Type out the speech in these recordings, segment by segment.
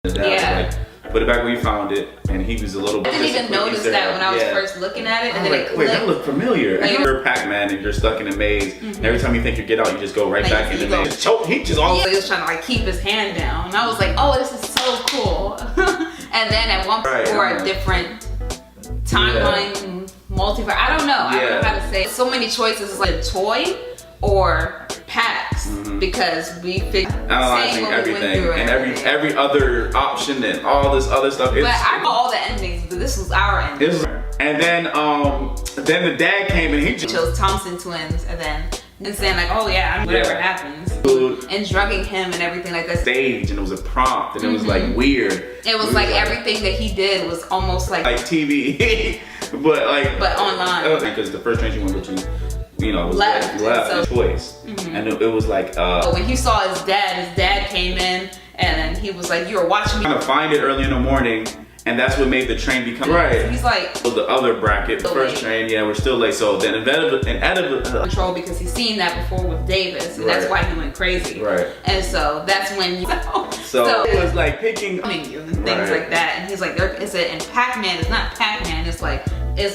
His dad was like, put it back where you found it, and he was a little. I didn't even notice that when I was first looking at it, and then it wait, that looked familiar. Like, you're Pac-Man and you're stuck in a maze, and every time you think you get out, you just go right back in the maze. He just all. He was trying to like keep his hand down, and I was like, oh, this is so cool. And then at one point, for a different timeline, multiverse. I don't know. I don't know how to say it. So many choices. It's like a toy or packs because we figured analyzing everything and every other option and all this other stuff. But I know all the endings, but this was our ending. And then the dad came and he chose Thompson twins, and then saying like, oh yeah, whatever happens, and drugging him and everything like that. Stage, and it was a prompt, and it was like weird. It was like everything that he did was almost like TV, but online. Because the first train she went with was left choice, and it was like. But when he saw his dad came in, and he was like, "You were watching me." Trying to find it early in the morning. And that's what made the train become right. He's like, so the other bracket, the first train, we're still late. So then inevitably control, because he's seen that before with Davis, and that's why he went crazy. Right. And so that's when so it was like picking you and things like that. And he's like, and Pac-Man is not Pac-Man. It's like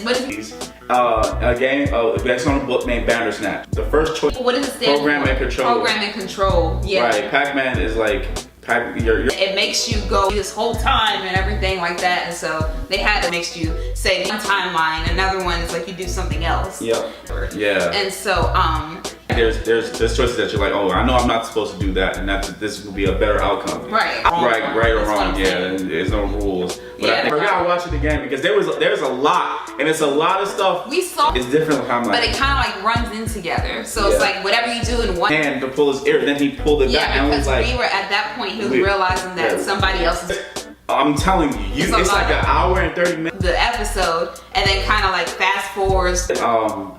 what is a game based on a book named Bandersnatch. The first choice. What does it stand for? Program and control. Program and control. Yeah. Right. Pac-Man is like. It makes you go this whole time and everything like that, and so they had it makes you say one timeline, another one is like you do something else. Yep. Yeah. And so there's choices that you're like, oh, I know I'm not supposed to do that, and this will be a better outcome. Right. Right or wrong. Yeah. There's no rules. But I think we gotta watch it again because there's a lot, and it's a lot of stuff. We saw it's different timelines. But it kind of like runs in together. So it's like whatever you do in one hand to pull his ear, then he pulled it back, and because was like, we were at that point. He was realizing that somebody else is. I'm telling you, it's like an hour and 30 minutes. The episode, and then kind of like fast forwards. So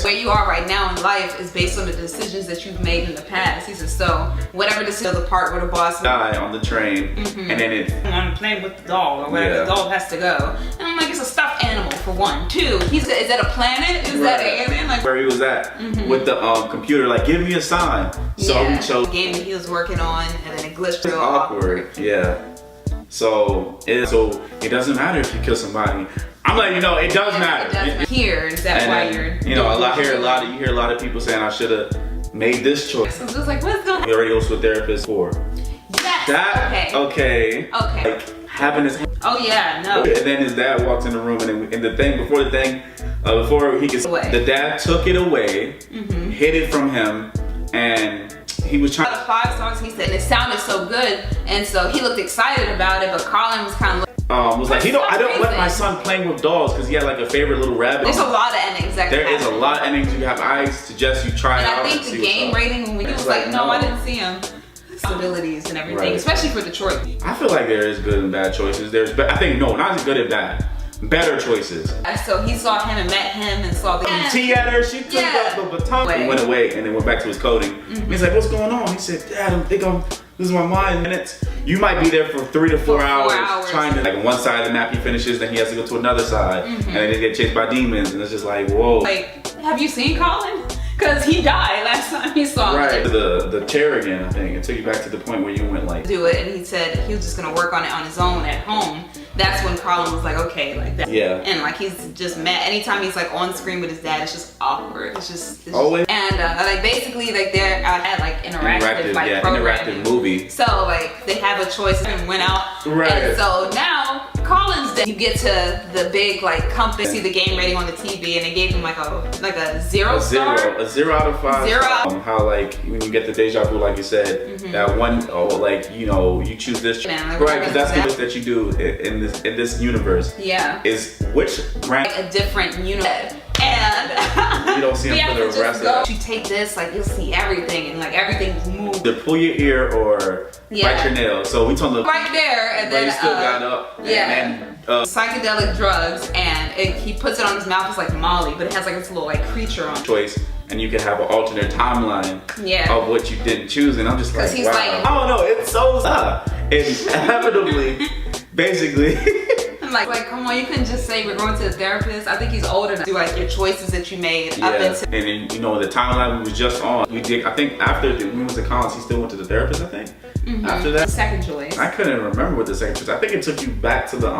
where you are right now in life is based on the decisions that you've made in the past. He said, so whatever decision, the part where the boss die on the train, and then on the plane with the dog, or whatever, the dog has to go. And I'm like, it's a stuffed animal for one. Two, is that a planet? Is that an alien? Like where he was at with the computer, like give me a sign. So we chose the game that he was working on, and then it glitched real awkward. Yeah. So it doesn't matter if you kill somebody. I'm like, it does matter. Here is that why you're. You hear a lot of people saying I should have made this choice. So just like, what's going on? He already goes to a therapist for. Yes. Okay. Like having his. Oh yeah, no. And then his dad walks in the room, and the thing before he could, the dad took it away, hid it from him, and. He was trying. Out of 5 songs, he said, and it sounded so good, and so he looked excited about it. But Colin was kind of was like, I don't let my son playing with dolls because he had like a favorite little rabbit. There's a lot of endings. There is a lot of endings you have. I suggest you try it out. And I think the game rating when he was like, no, I didn't see him. Abilities and everything, especially for Detroit. I feel like there is good and bad choices. I think not as good and bad. Better choices. So he saw him and met him and saw the T-Etter, she took up the baton and went away and then went back to his coding. And he's like, what's going on? He said, Dad, I think I'm losing my mind. Minutes. You might be there for 3 to 4 hours trying to, like, on one side of the map he finishes, then he has to go to another side. And then he get chased by demons, and it's just like, whoa. Like, have you seen Colin? Because he died last time he saw him. Right, the chair again, I think. It took you back to the point where you went like. Do it, and he said he was just going to work on it on his own at home. That's when Colin was like, okay, like that. Yeah. And like he's just mad. Anytime he's like on screen with his dad, it's just awkward. It's always. And like basically like they're had like interactive like interactive movie. So like they have a choice and went out. Right. And so now Colin's dead. You get to the big like company, see the game rating on the TV, and they gave him like a 0 star. A 0 out of 5. 0 out. How like when you get the deja vu, like you said, that one you choose this right because that's the list that you do in this universe. Yeah. Is which rank a different universe. And you don't see them for the rest of it. You take this, like you'll see everything, and like everything's moved. To pull your ear or bite your nail. So we told them right there, and then he still got up. And psychedelic drugs, and he puts it on his mouth. It's like Molly, but it has like this little like creature on choice. And you can have an alternate timeline of what you didn't choose, and I'm just like, wow. I don't know, it's so it's inevitably, basically. Like, come on, you couldn't just say we're going to the therapist. I think he's older enough to do like your choices that you made up into. And then, you know, the timeline we was just on, we did, I think after we went to college, he still went to the therapist, I think. After that. The second choice. I couldn't remember what the second choice. I think it took you back to the,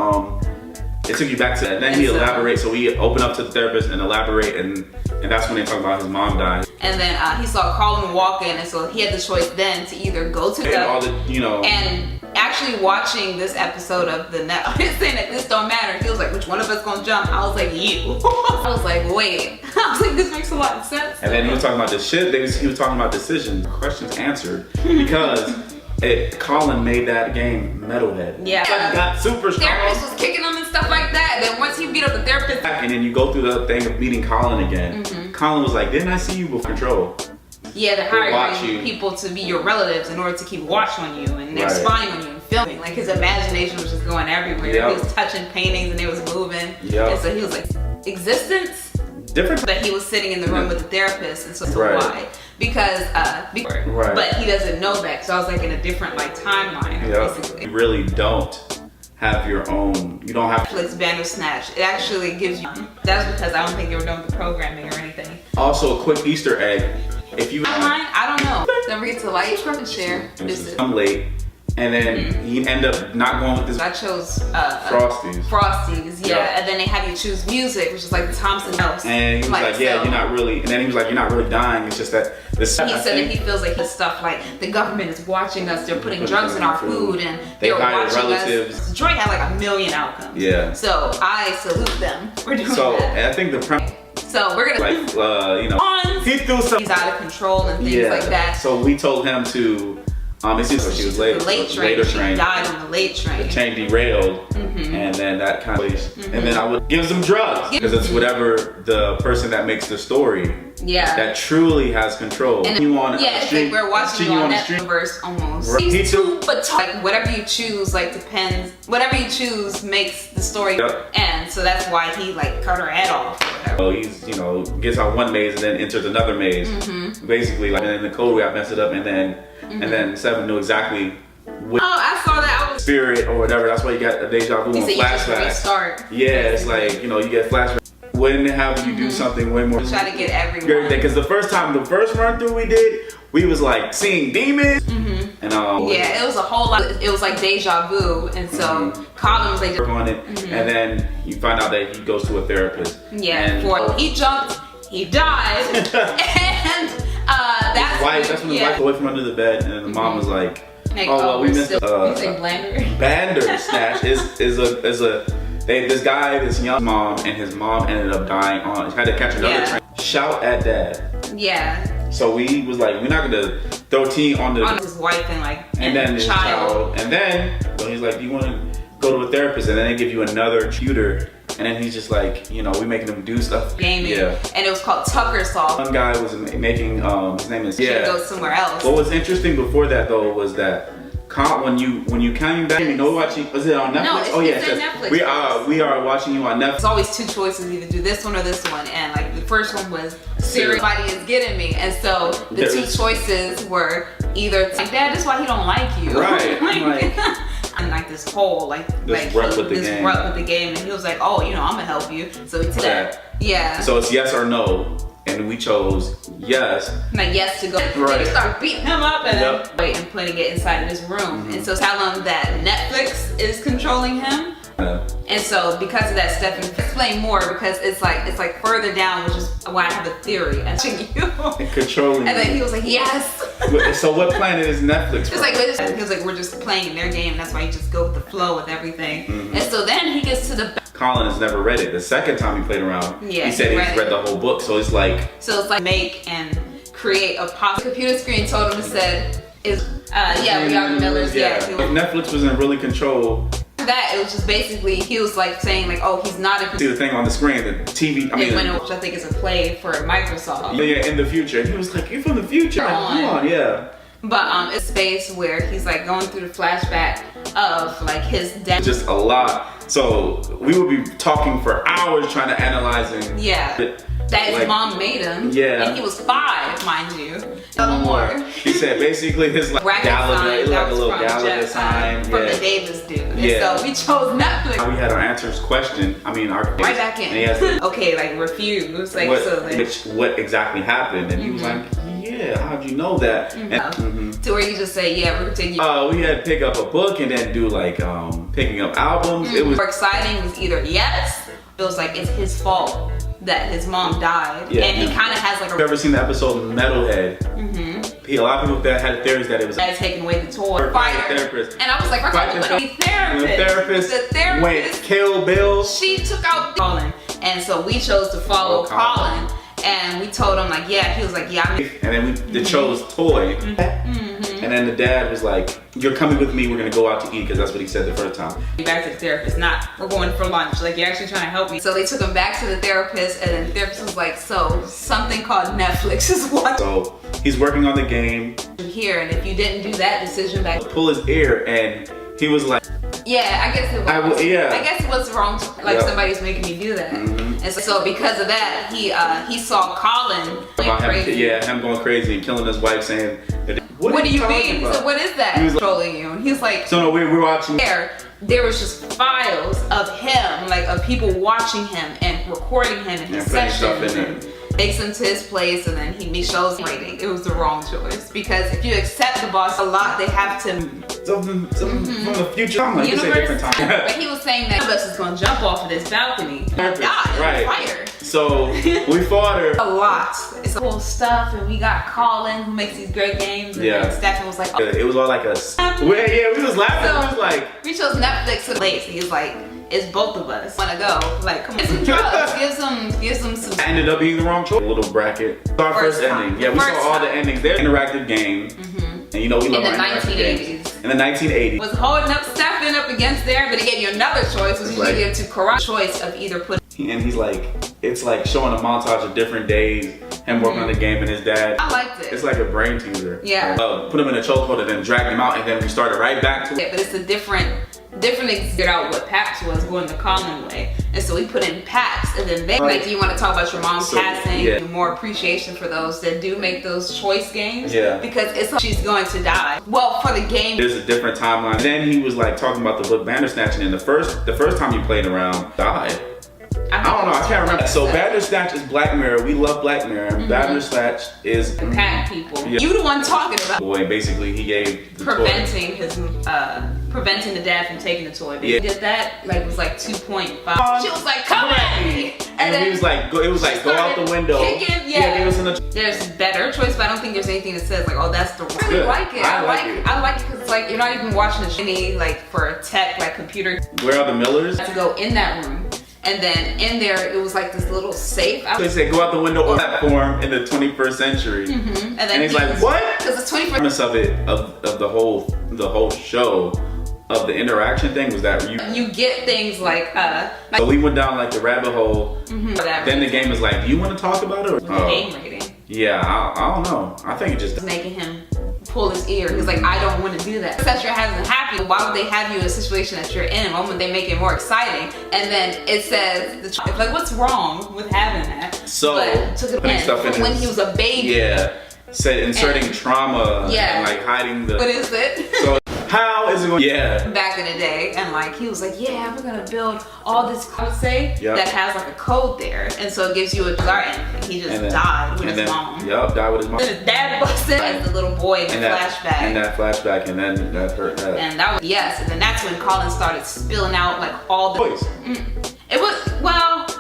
and then he elaborates, so we open up to the therapist and elaborate, and that's when they talk about his mom died. And then he saw Colin walk in, and so he had the choice then to either go to and actually watching this episode of the net, saying that this don't matter. He was like, which one of us gonna jump? I was like, you. I was like, wait. I was like, this makes a lot of sense. And then he was talking about this shit. He was talking about decisions, questions answered, because Colin made that game metalhead. Yeah. So he got super strong. Therapist was kicking him and stuff like that. Then once he beat up the therapist. And then you go through the thing of meeting Colin again. Colin was like, didn't I see you before Control? Yeah, they're hiring people to be your relatives in order to keep watch on you, and they're spying on you and filming. Like, his imagination was just going everywhere. He was touching paintings and it was moving. And so he was like, existence? Different. But he was sitting in the room with the therapist, and so why? Because, but he doesn't know that. So I was like in a different like timeline, basically. You really don't have your own, you don't have Netflix Bandersnatch. It actually gives you, that's because I don't think they were done with the programming or anything. Also, a quick Easter egg. If you I don't know. Don't forget to like and share. I'm late. And then he ended up not going with this. I chose Frosties. Frosties, yeah. And then they have you choose music, which is like the Thompson House. And he was like, yeah, you're not really. And then he was like, you're not really dying. It's just that this. He said that he feels like his stuff like the government is watching us. They're putting drugs in our food, and they're watching relatives. Us. Detroit had like 1 million outcomes. Yeah. So I salute them for doing that. So I think the premise. So we're gonna like he threw some. He's out of control and things like that. So we told him to. It seems like she was late. The late train. She died on the late train. The train derailed, and then that kind of. And then I would give them drugs because it's whatever the person that makes the story. Yeah. That truly has control. And you on it's like we're watching you on that universe almost. Right. But like whatever you choose, like depends. Whatever you choose makes the story end. So that's why he like cut her head off. So he's gets out one maze and then enters another maze. Basically, like, and then the code got messed up, and then Seven knew exactly which I saw that. Spirit or whatever. That's why you got a deja vu and flashback. Restart. Yeah, it's like you get flashback. Wouldn't have you do something way more? Try to get everyone. Because the first run through we did, we was like seeing demons. And yeah, it was a whole lot. It was like deja vu, and so Colin was like on it, and then you find out that he goes to a therapist. Yeah, he jumped, he died, and that's when the wife away from under the bed, and the mom was like, "Oh well, we missed." You say Bandersnatch is this young mom, and his mom ended up dying had to catch another train. Shout at dad. Yeah. So we was like, we're not gonna throw tea on his wife and then his child. And then he's like, you want to go to a therapist, and then they give you another tutor. And then he's just like, we making him do stuff. Gaming. Yeah. And it was called Tucker Soft. One guy was making, his name is, go somewhere else. What was interesting before that though was that when you came back, watching, was it on Netflix? No, it's on Netflix. We are watching you on Netflix. There's always two choices, either do this one or this one. And like the first one was, everybody is getting me. And so the two choices were either, like, Dad, this is why he don't like you. Right. I'm like this whole rut with the game, and he was like, oh, I'm gonna help you. So he did that. Yeah. So it's yes or no, and we chose yes. Like yes to go. Right. They start beating him up and and putting it inside of his room, and so tell him that Netflix is controlling him. And so because of that, Stefan, explain more, because it's like further down, which is why I have a theory. Controlling. And then he was like, yes. So what planet is Netflix from? He was like, we're just playing their game. That's why you just go with the flow with everything. And so then he gets to the. Colin has never read it. The second time he played around, he said he's read the whole book. So it's like. Make and create a computer screen told him it said we are the Millers. Yeah. If Netflix was in really control. That it was just basically he was like saying like, oh, he's not a. See the thing on the screen, the TV. Which I think is a play for Microsoft. Yeah, in the future. And he was like, "You're from the future." Come on, yeah. But it's a space where he's like going through the flashback of like his dad. Just a lot. So we would be talking for hours trying to analyze it. Yeah. that his mom made him. Yeah. And he was 5, mind you. No more. He said basically his like Gallagher, it was like a little Gallagher sign. From the Davis dude. And Yeah. so we chose Netflix. We had our answers question. I mean, our right back in. And he asked, okay, like refuse. Like what exactly happened? And he was like, yeah, how'd you know that? To where you just say, yeah, we're gonna take you. We had to pick up a book and then do like picking up albums. It was more exciting. Was either yes, it was like it's his fault that his mom died, and he kind of has like. Have you ever seen the episode Metalhead? A lot of people that had theories that it was taking away the toy therapist, and I was like, we're talking about the therapist. The therapist went Kill Bill. She took out Colin, and so we chose to follow Colin. And we told him like, yeah. He was like, yeah. And then we chose toy. And then the dad was like, you're coming with me. We're gonna go out to eat because that's what he said the first time. Back to the therapist. Not we're going for lunch. Like you're actually trying to help me. So they took him back to the therapist, and then the therapist was like, so something called Netflix is what. So he's working on the game here, and if you didn't do that decision back, pull his ear, and he was like, yeah, I guess it was. I guess it was wrong. Like somebody's making me do that. And so because of that, he saw Colin going crazy. Him going crazy and killing his wife, saying, "What do you mean?" He said, "What is that?" He was controlling you. And he's like, "So no, we're watching." There was just files of him, like of people watching him and recording him in his sessions. And takes him to his place, and then he shows him rating. It was the wrong choice because if you accept the boss a lot, they have to. Something from the future. Like different time. But he was saying that Bus is going to jump off of this balcony and die in fire. So we fought her a lot. It's cool stuff, and we got Colin who makes these great games, and then Stefan was like, oh. It was all like a. We was laughing. So, we was like, we chose Netflix and late. He was like, it's both of us wanna go. Like, come on, get some drugs. give some some. Ended up being the wrong choice. A little bracket. Our first ending. Yeah, we saw all the endings. They're interactive game. And you know we love our interactive games. In the 1980s. Was holding up Stefan up against there, but he gave you another choice, which you give to Karan. Choice of either put. And he's like, it's like showing a montage of different days, him working on the game and his dad. I liked it. It's like a brain teaser. Yeah. Put him in a chokehold and then drag him out, and then we started right back to it. Yeah, but it's a different figured out what PAX was going the common way, and so we put in PAX, and then they like, do you want to talk about your mom passing? More appreciation for those that do make those choice games, because it's like she's going to die. Well, for the game, there's a different timeline. Then he was like talking about the book Bandersnatch, and then the first time you played around, died. I don't know. I can't remember. So Bandersnatch is Black Mirror. We love Black Mirror. Bandersnatch is the pack people. You the one talking about. Boy, basically he gave the preventing preventing the dad from taking the toy. He did that. Like it was like 2.5. She was like, "Come at me," and he was like, "It was like go out the window." Kicking, there's better choice, but I don't think there's anything that says like, "Oh, that's the." I really like it. I like it because it's like you're not even watching a shitty like for tech like computer. Where are the Millers? To go in that room. And then in there, it was like this little safe. They say go out the window platform in the 21st century. And he's like, what? Because it's 21st. The premise of it, of the whole show, of the interaction thing was that you get things like so we went down like the rabbit hole. Then the game is like, do you want to talk about it? Or game rating. Yeah, I don't know. I think it just making him pull his ear. He's like, I don't want to do that. That you're having happy. Why would they have you in a situation that you're in? Why would they make it more exciting? And then it says, it's like, what's wrong with having that? So but took it in when he was a baby. Yeah, said inserting trauma and like hiding the. What is it? So how is it going? Yeah. Back in the day, and like he was like, yeah, we're gonna build all this. I would say that has like a code there, and so it gives you a desire. And he just died with his mom. Yep, died with his mom. Then his dad busted as the little boy in the flashback. And that flashback, and then that hurt. And that was and then that's when Colin started spilling out like all the. Voice.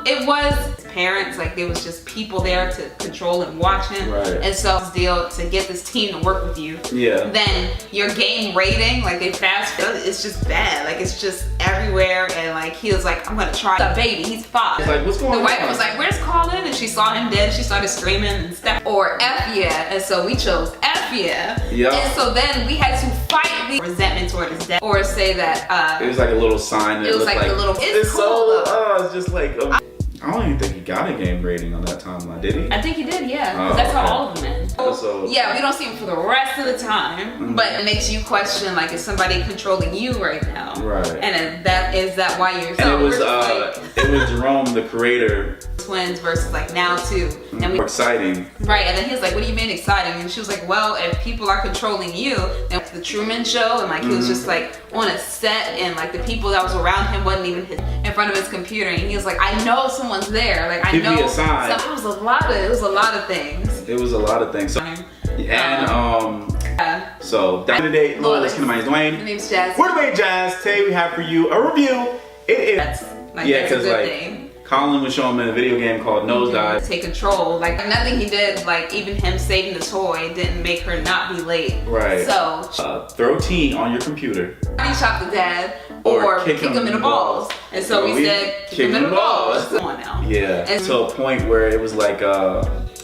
It was parents, like there was just people there to control and watch him. And so it's deal to get this team to work with you. Then your game rating, like they fast forward, it's just bad. Like it's just everywhere, and like he was like, I'm gonna try the baby. He's 5. It's like, what's going on? The wife was like, where's Colin? And she saw him dead. She started screaming and stuff. Or F yeah. And so we chose F yeah. And so then we had to fight the resentment toward his death, or say that it was like a little sign. It was like a little. It's cool. It's just like. I don't even think he got a game rating on that timeline, did he? I think he did, yeah. That's how all of them end. So, we don't see him for the rest of the time, but it makes you question, like, is somebody controlling you right now? And that is that why you're. And it was Jerome, the creator, twins versus like now too. And we exciting. Right, and then he was like, what do you mean exciting? And she was like, well, if people are controlling you, then it's the Truman Show, and like he was just like on a set, and like the people that was around him wasn't even in front of his computer, and he was like, I know someone's there, like I know. So it was a lot of things. It was a lot of things. So, so back in the day, let's get my name's Dwayne. My name's Jazz. We're Dwayne Jazz. Today we have for you a review. That's a good thing. Colin was showing him in a video game called Nosedive. Take control. Like nothing he did, like even him saving the toy didn't make her not be late. Right. So throw tea on your computer. He shot the dad or kick him in the balls. And so we said kick him in the balls. Come on now. Yeah. And to a point where it was like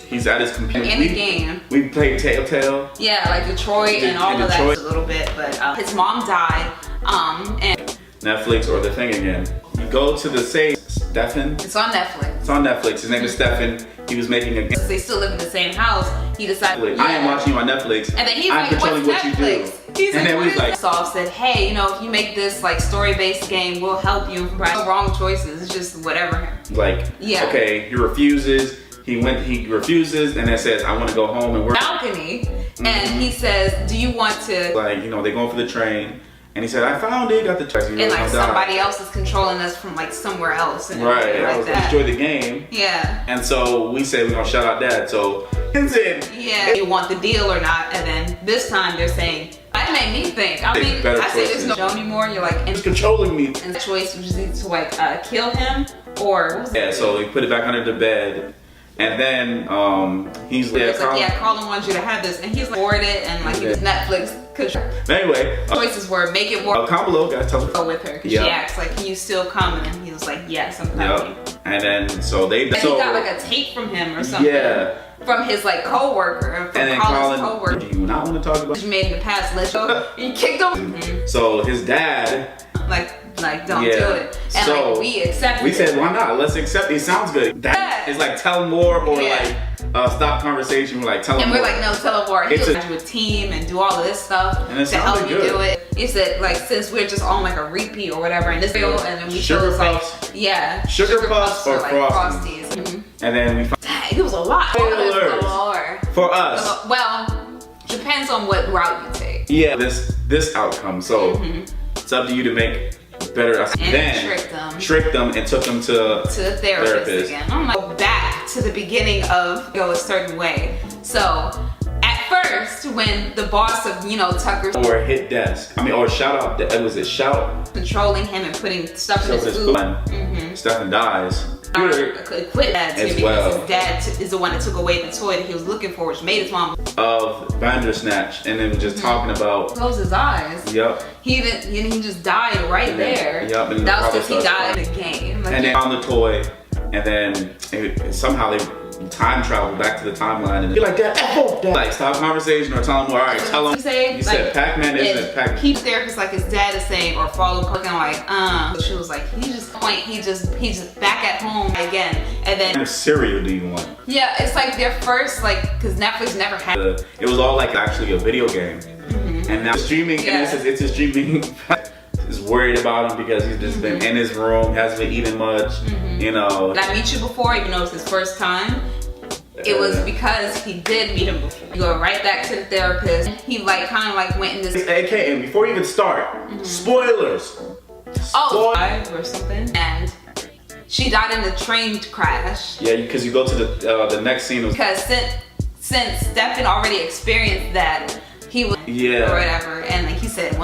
he's at his computer. In the game. We played Telltale. Yeah, like Detroit and all of that a little bit. But his mom died. And Netflix or the thing again. You go to the Stefan. It's on Netflix. It's on Netflix. His name is Stefan. He was making a game. They still live in the same house. He decided, I am watching you on Netflix. And then he's I'm like, controlling what's what Netflix? you do. And then we like, Soft said, hey, you know, if you make this like story-based game, we'll help you. No wrong choices. It's just whatever. Like, okay, he refuses. He refuses, and then says, I want to go home and work. Balcony. And he says, do you want to? Like, you know, they're going for the train. And he said, I found it, got the train. And like somebody else is controlling us from like somewhere else. And right, I like was like, enjoy the game. Yeah. And so we said we're gonna shout out Dad. So yeah, you want the deal or not? And then this time they're saying, that made me think. I mean, I say there's no show anymore. You're like, it's controlling me. And the choice was either to like kill him or so he put it back under the bed. And then he's like, Colin wants you to have this, and he's like, bored it, and like he was Netflix. Anyway, choices were make it more. Comment below, guys. Tell Go with her because she acts like, can you still come? And he was like, yes, I'm coming. And then so they. And he got like a tape from him or something. Yeah. From his like co-worker, from Colin's co-worker. Do you not want to talk about? You made in the past. Let's go. You kicked him. So his dad. Like don't do it. And so, like we accepted. We said, why not? Let's accept it. It sounds good. That is like tell more or like stop conversation. We're like tell him more. And we're like, no, tell him more. He'll do a team and do all of this stuff to help you do it. He said like since we're just on like a repeat or whatever in this video, and then we sugar chose puffs. Like sugar puffs or like Frosties. And then we it was a lot. For us. Well, depends on what route you take. Yeah, this outcome. So it's up to you to make better. And then tricked them and took them to the therapist again. I'm like, back to the beginning of go a certain way. So at first, when the boss of Tucker or hit desk, or shout out, was it shout? Controlling him and putting stuff in his food. Stefan dies. Quit dad too, because his dad is the one that took away the toy that he was looking for, which made his mom of Bandersnatch, and then was just talking about close his eyes. Yep. He just died right there. Yep. And that was just he died in the game. Like, and then found the toy, and then somehow they time travel back to the timeline, and be like that. Like stop conversation or tell him more. All right, tell him. You said Pac-Man isn't Pac-Man. He's there because like his dad is saying or follow looking like She was like he's just back at home again, and then. What kind of cereal do you want? Yeah, it's like their first because Netflix never had. It was all like actually a video game, and now streaming. And it's a streaming. Is worried about him because he's just been in his room, hasn't been eating much, Did I meet you before, even though it's his first time? It was because he did meet him before. You go right back to the therapist. He kind of went in this. Okay, and before you even start, spoilers. Or something. And she died in the train crash. Yeah, because you go to the next scene. Because since Stefan already experienced that, he was or whatever, and like he said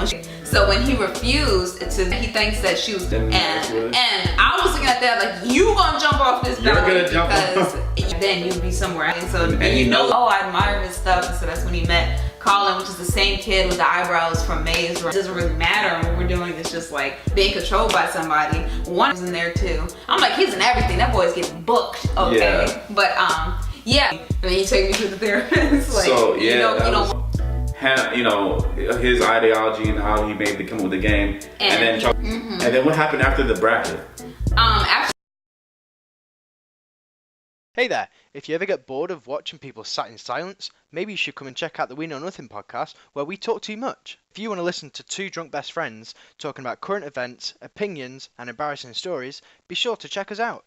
so when he refused he thinks that she was and I was looking at that like you gonna jump off this balcony because then you'd be somewhere and so and I admire his stuff, and so that's when he met Colin, which is the same kid with the eyebrows from Maze. It doesn't really matter what we're doing, it's just like being controlled by somebody. One was in there too. I'm like, he's in everything, that boy's getting booked, okay? But and then you take me to the therapist like his ideology and how he made come up with the game, and then what happened after the bracket? Hey there, if you ever get bored of watching people sat in silence, maybe you should come and check out the We Know Nothing podcast, where we talk too much. If you want to listen to two drunk best friends talking about current events, opinions, and embarrassing stories, be sure to check us out.